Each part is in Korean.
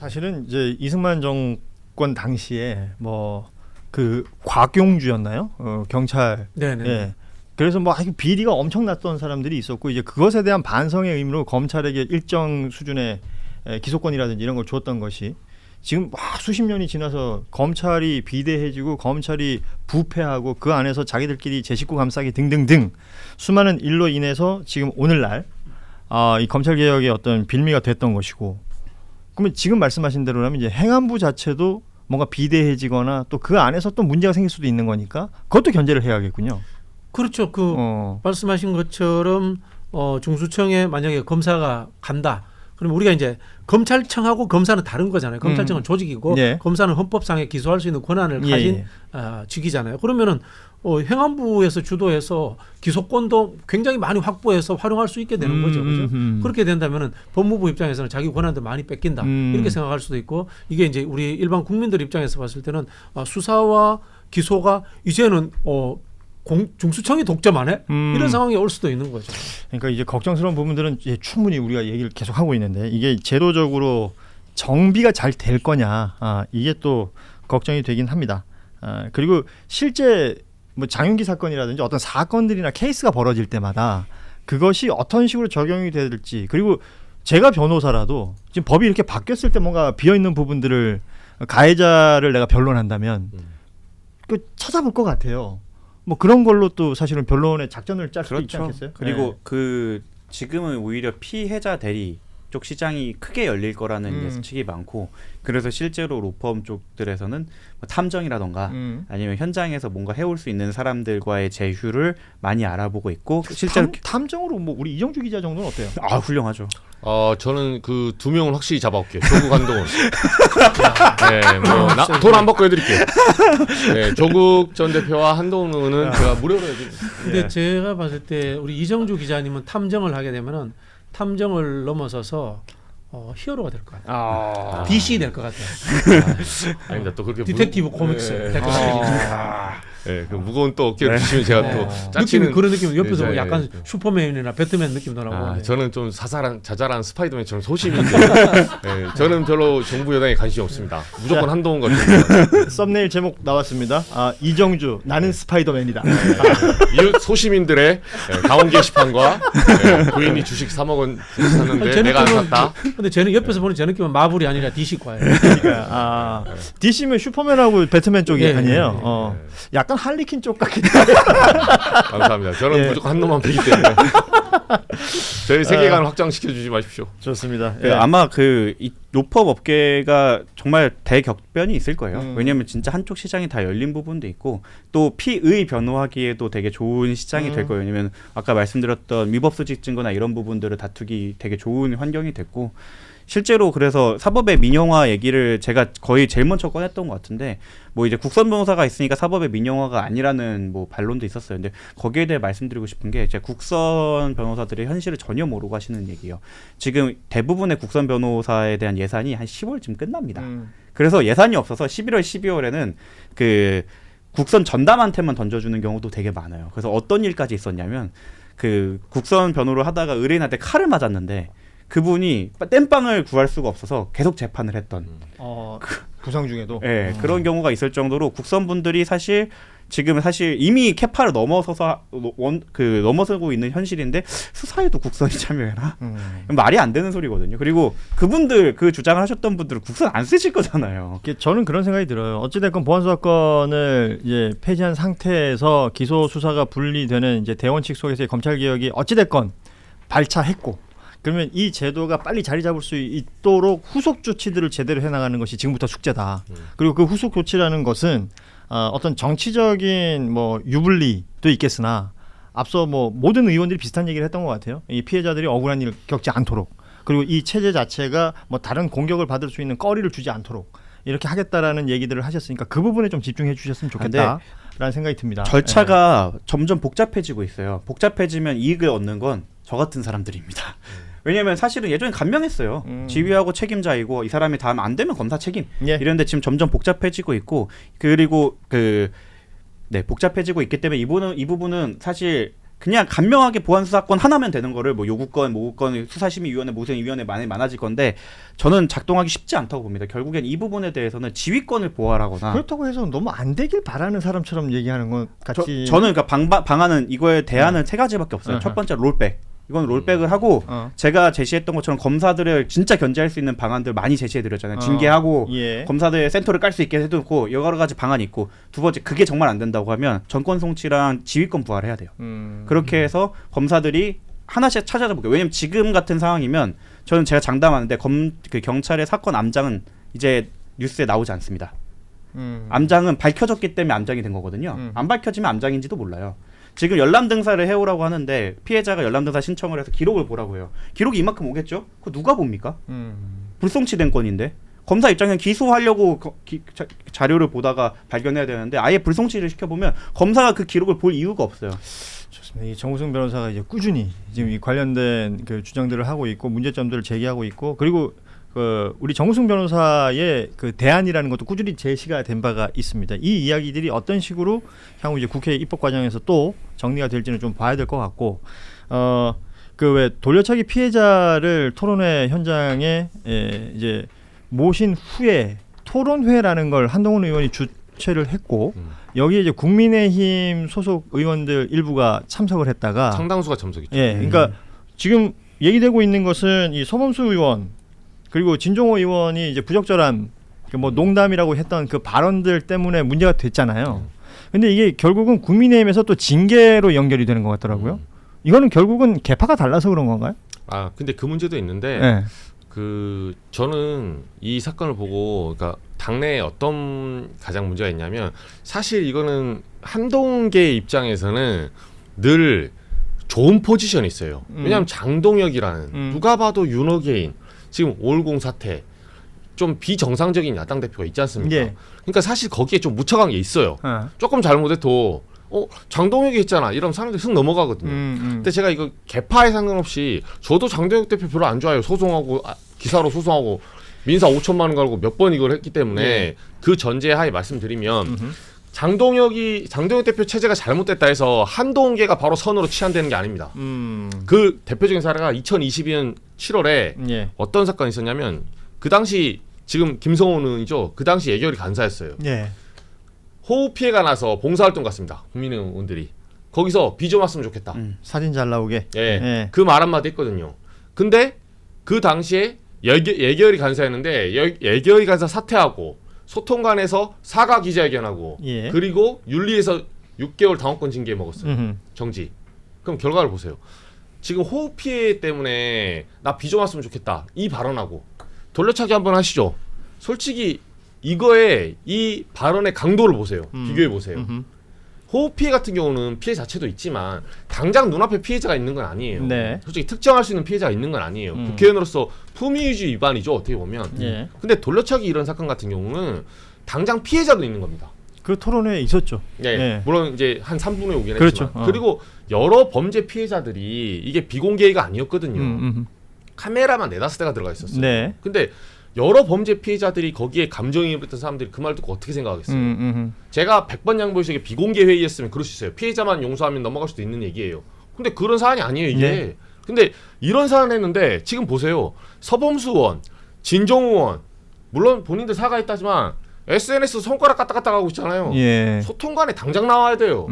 사실은 이제 이승만 정권 당시에 뭐 그 곽용주였나요? 경찰. 네네. 예. 그래서 뭐 아주 비리가 엄청났던 사람들이 있었고 이제 그것에 대한 반성의 의미로 검찰에게 일정 수준의 기소권이라든지 이런 걸 줬던 것이 지금 수십 년이 지나서 검찰이 비대해지고 검찰이 부패하고 그 안에서 자기들끼리 제 식구 감싸기 등등등 수많은 일로 인해서 지금 오늘날 이 검찰 개혁의 어떤 빌미가 됐던 것이고, 그러면 지금 말씀하신 대로라면 이제 행안부 자체도 뭔가 비대해지거나 또 그 안에서 또 문제가 생길 수도 있는 거니까 그것도 견제를 해야겠군요. 그렇죠. 말씀하신 것처럼 중수청에 만약에 검사가 간다. 그럼 우리가 이제 검찰청하고 검사는 다른 거잖아요. 검찰청은 조직이고 예. 검사는 헌법상에 기소할 수 있는 권한을 가진 직위잖아요. 그러면은 행안부에서 주도해서 기소권도 굉장히 많이 확보해서 활용할 수 있게 되는 거죠. 그죠? 그렇게 된다면은 법무부 입장에서는 자기 권한도 많이 뺏긴다. 이렇게 생각할 수도 있고, 이게 이제 우리 일반 국민들 입장에서 봤을 때는 수사와 기소가 이제는 중수청이 독점하네? 이런 상황이 올 수도 있는 거죠. 그러니까 이제 걱정스러운 부분들은 이제 충분히 우리가 얘기를 계속 하고 있는데 이게 제도적으로 정비가 잘 될 거냐, 이게 또 걱정이 되긴 합니다. 그리고 실제 뭐 장윤기 사건이라든지 어떤 사건들이나 케이스가 벌어질 때마다 그것이 어떤 식으로 적용이 될지, 그리고 제가 변호사라도 지금 법이 이렇게 바뀌었을 때 뭔가 비어있는 부분들을 가해자를 내가 변론한다면 그 찾아볼 것 같아요. 뭐 그런 걸로 또 사실은 변론의 작전을 짤 수도 있지 않겠어요? 그리고 지금은 오히려 피해자 대리 쪽 시장이 크게 열릴 거라는 예측이 많고, 그래서 실제로 로펌 쪽들에서는 뭐 탐정이라던가 아니면 현장에서 뭔가 해올 수 있는 사람들과의 제휴를 많이 알아보고 있고, 실제로 탐정으로 뭐 우리 이정주 기자 정도는 어때요? 훌륭하죠. 저는 그 두 명을 확실히 잡아올게요. 조국 한동훈. 네, 뭐 돈 안 받고 해드릴게요. 네, 조국 전 대표와 한동훈은 제가 무료로 해드릴게요. 근데 제가 봤을 때 우리 이정주 기자님은 탐정을 하게 되면은 탐정을 넘어서서 히어로가 될 것 같아요. DC 될 것 같아요. 아닙니다. 또 그렇게 디텍티브 코믹스 될 것 같아요. 네, 그 무거운 또 어깨를 주시면 제가 또 느낌이 그런 느낌, 옆에서 네, 약간 슈퍼맨이나 배트맨 느낌도 나고. 저는 좀 자잘한 스파이더맨처럼 소심인데 저는 별로 정부 여당에 관심이 없습니다. 무조건 한동훈 같은. 썸네일 제목 나왔습니다. 이정주 나는 스파이더맨이다. 이웃 소시민들의 강원 게시판과 부인이 주식 3억 원 샀는데 내가 안 샀다. 근데 쟤는 옆에서 보는 제 느낌은 마블이 아니라 DC과예요. 그러니까 DC면 슈퍼맨하고 배트맨 쪽이 아니에요. 약간 할리퀸 쪽 같기도 해요. 감사합니다. 저는 무조건 한 놈만 보기 때문에 저희 세계관을 확장시켜 주지 마십시오. 좋습니다. 아마 이 로펌 업계가 정말 대격변이 있을 거예요. 왜냐하면 진짜 한쪽 시장이 다 열린 부분도 있고, 또 피의 변호하기에도 되게 좋은 시장이 될 거예요. 왜냐하면 아까 말씀드렸던 위법수직 증거나 이런 부분들을 다투기 되게 좋은 환경이 됐고, 실제로 그래서 사법의 민영화 얘기를 제가 거의 제일 먼저 꺼냈던 것 같은데, 뭐 이제 국선 변호사가 있으니까 사법의 민영화가 아니라는 뭐 반론도 있었어요. 근데 거기에 대해 말씀드리고 싶은 게, 제 국선 변호사들의 현실을 전혀 모르고 하시는 얘기예요. 지금 대부분의 국선 변호사에 대한 예산이 한 10월쯤 끝납니다. 그래서 예산이 없어서 11월, 12월에는 그 국선 전담한테만 던져주는 경우도 되게 많아요. 그래서 어떤 일까지 있었냐면, 그 국선 변호를 하다가 의뢰인한테 칼을 맞았는데 그분이 땜빵을 구할 수가 없어서 계속 재판을 했던 부상 중에도 그런 경우가 있을 정도로 국선분들이 지금 이미 캐파를 넘어서고 있는 현실인데 수사에도 국선이 참여해라? 말이 안 되는 소리거든요. 그리고 그분들 그 주장을 하셨던 분들은 국선 안 쓰실 거잖아요. 저는 그런 생각이 들어요. 어찌됐건 보안수 사건을 이제 폐지한 상태에서 기소 수사가 분리되는 이제 대원칙 속에서의 검찰 개혁이 어찌됐건 발차했고, 그러면 이 제도가 빨리 자리 잡을 수 있도록 후속 조치들을 제대로 해나가는 것이 지금부터 숙제다. 그리고 그 후속 조치라는 것은 어떤 정치적인 뭐 유불리도 있겠으나 앞서 뭐 모든 의원들이 비슷한 얘기를 했던 것 같아요. 이 피해자들이 억울한 일을 겪지 않도록, 그리고 이 체제 자체가 뭐 다른 공격을 받을 수 있는 거리를 주지 않도록 이렇게 하겠다라는 얘기들을 하셨으니까 그 부분에 좀 집중해 주셨으면 좋겠다라는 생각이 듭니다. 절차가 점점 복잡해지고 있어요. 복잡해지면 이익을 얻는 건 저 같은 사람들입니다. 왜냐하면 사실은 예전에 간명했어요. 지휘하고 책임자이고 이 사람이 다음 안 되면 검사 책임. 이런데 지금 점점 복잡해지고 있고, 그리고 복잡해지고 있기 때문에 이 부분은 사실 그냥 간명하게 보안 수사권 하나면 되는 거를 뭐 요구권, 모구권, 수사심의위원회, 모생위원회 많아질 건데 저는 작동하기 쉽지 않다고 봅니다. 결국엔 이 부분에 대해서는 지휘권을 보호하거나 그렇다고 해서 너무 안 되길 바라는 사람처럼 얘기하는 건 같이 저는 그러니까 방안은 이거에 대안은 세 가지밖에 없어요. 첫 번째 롤백. 이건 롤백을 하고 제가 제시했던 것처럼 검사들을 진짜 견제할 수 있는 방안들 많이 제시해드렸잖아요. 징계하고 예. 검사들 센터를 깔 수 있게 해두고 여러 가지 방안이 있고 두 번째 그게 정말 안 된다고 하면 정권 송치랑 지휘권 부활을 해야 돼요. 그렇게 해서 검사들이 하나씩 찾아볼게요. 왜냐면 지금 같은 상황이면 저는 제가 장담하는데 그 경찰의 사건 암장은 이제 뉴스에 나오지 않습니다. 암장은 밝혀졌기 때문에 암장이 된 거거든요. 안 밝혀지면 암장인지도 몰라요. 지금 열람 등사를 해오라고 하는데 피해자가 열람 등사 신청을 해서 기록을 보라고 해요. 기록이 이만큼 오겠죠? 그거 누가 봅니까? 불송치된 건인데 검사 입장에는 기소하려고 자료를 보다가 발견해야 되는데 아예 불송치를 시켜보면 검사가 그 기록을 볼 이유가 없어요. 좋습니다. 이 정우승 변호사가 이제 꾸준히 지금 이 관련된 그 주장들을 하고 있고 문제점들을 제기하고 있고 그리고 그 우리 정우승 변호사의 그 대안이라는 것도 꾸준히 제시가 된 바가 있습니다. 이 이야기들이 어떤 식으로 향후 이제 국회 입법 과정에서 또 정리가 될지는 좀 봐야 될 것 같고 그 왜 돌려차기 피해자를 토론회 현장에 이제 모신 후에 토론회라는 걸 한동훈 의원이 주최를 했고 여기에 이제 국민의힘 소속 의원들 일부가 참석을 했다가 상당수가 참석했죠. 예, 그러니까 지금 얘기되고 있는 것은 이 서범수 의원 그리고 진종호 의원이 이제 부적절한 뭐 농담이라고 했던 그 발언들 때문에 문제가 됐잖아요. 근데 이게 결국은 국민의힘에서 또 징계로 연결이 되는 것 같더라고요. 이거는 결국은 계파가 달라서 그런 건가요? 아 근데 그 문제도 있는데 네. 그 저는 이 사건을 보고 그러니까 당내에 어떤 가장 문제가 있냐면 사실 이거는 한동계 입장에서는 늘 좋은 포지션이 있어요. 왜냐하면 장동혁이라는 누가 봐도 윤호개인 지금 5.10 사태 좀 비정상적인 야당 대표가 있지 않습니까? 예. 그러니까 사실 거기에 좀 묻혀간 게 있어요. 조금 잘못해도 장동혁이 했잖아 이러면 사람들이 슥 넘어가거든요. 근데 제가 이거 개파에 상관없이 저도 장동혁 대표 별로 안 좋아요. 소송하고 기사로 소송하고 민사 5천만 원 걸고 몇 번 이걸 했기 때문에 예. 그 전제하에 말씀드리면 장동혁 대표 체제가 잘못됐다 해서 한동훈계가 바로 선으로 치환되는 게 아닙니다. 그 대표적인 사례가 2022년 7월에 예. 어떤 사건이 있었냐면 그 당시 지금 김성훈 의원이죠. 그 당시 예결위 간사였어요. 예. 호우 피해가 나서 봉사활동 갔습니다. 국민의힘 의원들이. 거기서 비 좀 왔으면 좋겠다. 사진 잘 나오게. 예. 예. 그 말 한마디 했거든요. 근데 그 당시에 예결위 간사였는데 예결위 간사 사퇴하고 소통관에서 사과 기자회견하고 예. 그리고 윤리에서 6개월 당원권 징계 먹었어요. 음흠. 정지. 그럼 결과를 보세요. 지금 호우 피해 때문에 나 비 좀 왔으면 좋겠다. 이 발언하고 돌려차기 한번 하시죠. 솔직히 이거에 이 발언의 강도를 보세요. 비교해 보세요. 호우 피해 같은 경우는 피해 자체도 있지만 당장 눈앞에 피해자가 있는 건 아니에요. 네. 솔직히 특정할 수 있는 피해자가 있는 건 아니에요. 국회의원으로서 품위유지 위반이죠. 어떻게 보면. 예. 근데 돌려차기 이런 사건 같은 경우는 당장 피해자도 있는 겁니다. 그 토론회에 있었죠. 네. 예. 물론 이제 한 3분의 5긴 그렇죠. 했지만. 그리고 여러 범죄 피해자들이 이게 비공개가 아니었거든요. 카메라만 4-5대가 들어가 있었어요. 네. 근데 여러 범죄 피해자들이 거기에 감정이입했던 사람들이 그 말 듣고 어떻게 생각하겠어요? 제가 100번 양보해서 비공개 회의였으면 그럴 수 있어요. 피해자만 용서하면 넘어갈 수도 있는 얘기예요. 근데 그런 사안이 아니에요, 이게. 네. 근데 이런 사안 했는데 지금 보세요. 서범수 의원, 진정우 의원 물론 본인들 사과했다지만 SNS 손가락 까딱까딱 하고 있잖아요. 예. 소통관에 당장 나와야 돼요.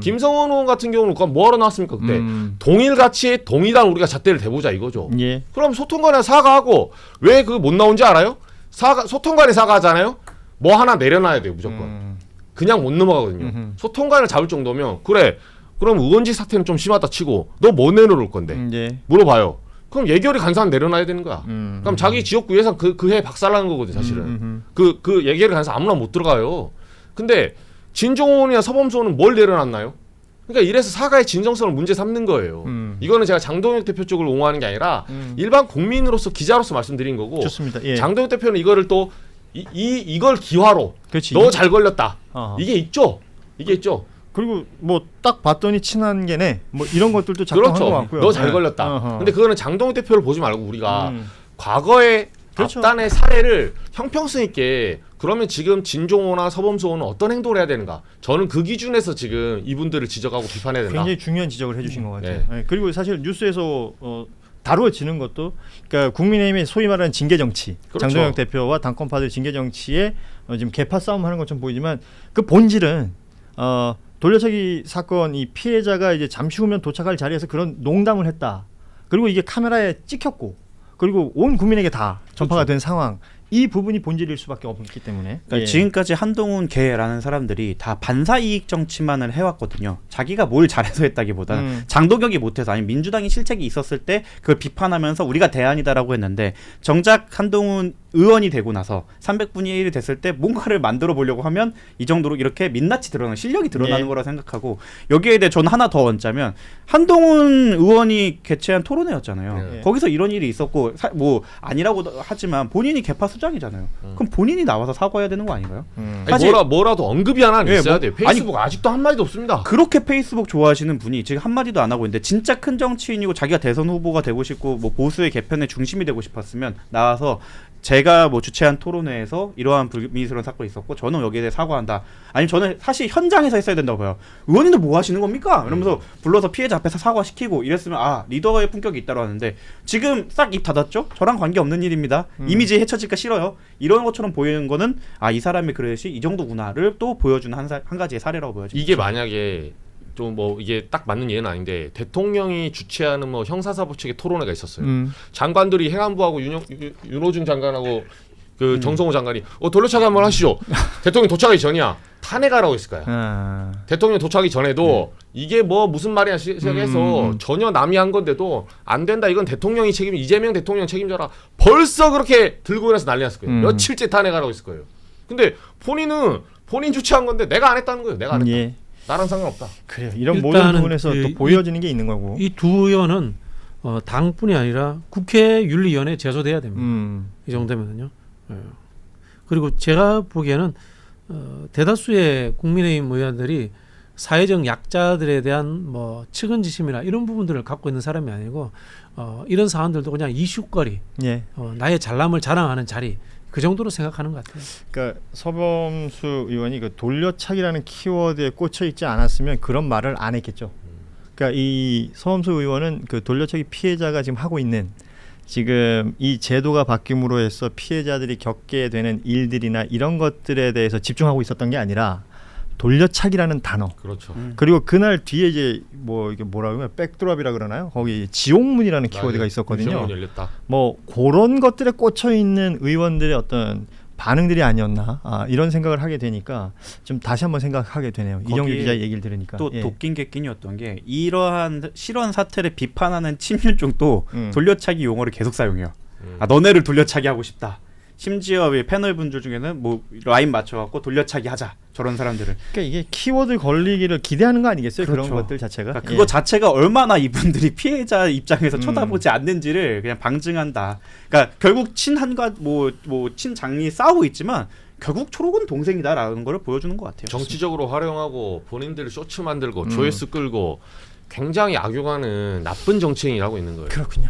김성원 의원 같은 경우는 그건 뭐하러 나왔습니까 그때? 동일 가치에 동일한 우리가 잣대를 대보자 이거죠. 예. 그럼 소통관에 사과하고 왜 그 못 나온지 알아요? 소통관에 사과하잖아요. 뭐 하나 내려놔야 돼요 무조건. 그냥 못 넘어가거든요. 소통관을 잡을 정도면 그래. 그럼 의원직 사태는 좀 심하다 치고 너 뭐 내놓을 건데? 예. 물어봐요. 그럼 예결위 간사는 내려놔야 되는 거야. 그럼 자기 지역구 예산 그 해 박살나는 거거든 사실은. 그 예결위 간사 아무나 못 들어가요. 근데 진종훈이나 서범수는 뭘 내려놨나요? 그러니까 이래서 사과의 진정성을 문제 삼는 거예요. 이거는 제가 장동혁 대표 쪽을 옹호하는 게 아니라 일반 국민으로서 기자로서 말씀드린 거고. 좋습니다. 예. 장동혁 대표는 이거를 또 이걸 기화로 그렇지. 너 잘 걸렸다. 어허. 이게 있죠. 이게 있죠. 그리고 뭐 딱 봤더니 친한 게네. 뭐 이런 것들도 작동한 것 그렇죠. 같고요. 너 잘 예. 걸렸다. 어허. 근데 그거는 장동혁 대표를 보지 말고 우리가 음. 과거의 그렇죠. 앞단의 사례를 형평성 있게 그러면 지금 진종호나 서범수호는 어떤 행동을 해야 되는가? 저는 그 기준에서 지금 이분들을 지적하고 비판해야 된다. 굉장히 중요한 지적을 해주신 것 같아요. 네. 네, 그리고 사실 뉴스에서 다루어지는 것도 그러니까 국민의힘의 소위 말하는 징계 정치, 그렇죠. 장동혁 대표와 당권파들 징계 정치에 지금 개파 싸움하는 것처럼 보이지만 그 본질은 돌려차기 사건 이 피해자가 이제 잠시 후면 도착할 자리에서 그런 농담을 했다. 그리고 이게 카메라에 찍혔고 그리고 온 국민에게 다 전파가 된 상황. 이 부분이 본질일 수밖에 없기 때문에 그러니까 지금까지 한동훈 개라는 사람들이 다 반사이익 정치만을 해왔거든요. 자기가 뭘 잘해서 했다기보다는 장동혁이 못해서 아니면 민주당이 실책이 있었을 때 그걸 비판하면서 우리가 대안이다라고 했는데 정작 한동훈 의원이 되고 나서 300분의 1이 됐을 때 뭔가를 만들어 보려고 하면 이 정도로 이렇게 민낯이 드러나는 실력이 드러나는 거라 생각하고 여기에 대해 저는 하나 더 얹자면 한동훈 의원이 개최한 토론회였잖아요. 거기서 이런 일이 있었고 뭐 아니라고 하지만 본인이 개파 수장이잖아요. 그럼 본인이 나와서 사과해야 되는 거 아닌가요? 아니, 뭐라도 언급이 하나 있어야 돼요. 아니, 페이스북 아직도 한 마디도 없습니다. 그렇게 페이스북 좋아하시는 분이 지금 한마디도 안 하고 있는데 진짜 큰 정치인이고 자기가 대선 후보가 되고 싶고 뭐 보수의 개편의 중심이 되고 싶었으면 나와서 제가 뭐 주최한 토론회에서 이러한 불미스러운 사건이 있었고 저는 여기에 대해 사과한다. 아니면 저는 사실 현장에서 했어야 된다고 봐요. 의원님들 뭐 하시는 겁니까? 이러면서 불러서 피해자 앞에서 사과시키고 이랬으면 리더의 품격이 있다고 하는데 지금 싹 입 닫았죠? 저랑 관계없는 일입니다. 이미지 해쳐질까 싫어요. 이런 것처럼 보이는 거는 이 사람의 그릇이 이 정도구나를 또 보여주는 한 가지의 사례라고 보여집니다. 이게 만약에 좀 뭐 이게 딱 맞는 예는 아닌데 대통령이 주최하는 뭐 형사사법 측의 토론회가 있었어요. 장관들이 행안부하고 윤호중 장관하고 그 정성호 장관이 돌려차기 한번 하시죠. 대통령 도착하기 전이야. 탄핵하라고 했을까요? 대통령 도착하기 전에도 이게 뭐 무슨 말이야 시작해서 전혀 남이 한 건데도 안 된다. 이건 대통령이 책임, 이재명 대통령 책임져라. 벌써 그렇게 들고 일어나서 난리 났을 거예요. 며칠째 탄핵하라고 했을 거예요. 근데 본인 주최한 건데 내가 안 했다는 거예요. 내가 안 했다. 나랑 상관없다. 그래요. 이런 모든 부분에서 또 보여지는 게 있는 거고. 이 두 의원은 당뿐이 아니라 국회윤리위원회에 제소돼야 됩니다. 이 정도면은요. 그리고 제가 보기에는 대다수의 국민의힘 의원들이 사회적 약자들에 대한 뭐 측은지심이나 이런 부분들을 갖고 있는 사람이 아니고 이런 사안들도 그냥 이슈거리, 나의 잘남을 자랑하는 자리. 그 정도로 생각하는 것 같아요. 그러니까 서범수 의원이 그 돌려차기라는 키워드에 꽂혀 있지 않았으면 그런 말을 안 했겠죠. 그러니까 이 서범수 의원은 그 돌려차기 피해자가 지금 하고 있는 지금 이 제도가 바뀜으로 해서 피해자들이 겪게 되는 일들이나 이런 것들에 대해서 집중하고 있었던 게 아니라 돌려차기라는 단어. 그렇죠. 그리고 그날 뒤에 이제 뭐 이게 뭐라 그러면 백드랍이라 그러나요? 거기 지옥문이라는 키워드가 있었거든요. 지옥문 열렸다. 뭐 그런 것들에 꽂혀 있는 의원들의 어떤 반응들이 아니었나 이런 생각을 하게 되니까 좀 다시 한번 생각하게 되네요. 이정규 기자 얘기를 들으니까 또 도끼인 객끼니였던 게 이러한 실언 사태를 비판하는 친일중도 돌려차기 용어를 계속 사용해요. 너네를 돌려차기 하고 싶다. 심지어 패널 분들 중에는 뭐 라인 맞춰갖고 돌려차기 하자 저런 사람들을. 그러니까 이게 키워드 걸리기를 기대하는 거 아니겠어요? 그렇죠. 그런 것들 자체가. 그러니까 그거 자체가 얼마나 이분들이 피해자 입장에서 쳐다보지 않는지를 그냥 방증한다. 그러니까 결국 친한과 뭐 친장이 싸우고 있지만 결국 초록은 동생이다라는 걸 보여주는 것 같아요. 정치적으로 활용하고 본인들 쇼츠 만들고 조회수 끌고 굉장히 악용하는 나쁜 정치인이라고 있는 거예요. 그렇군요.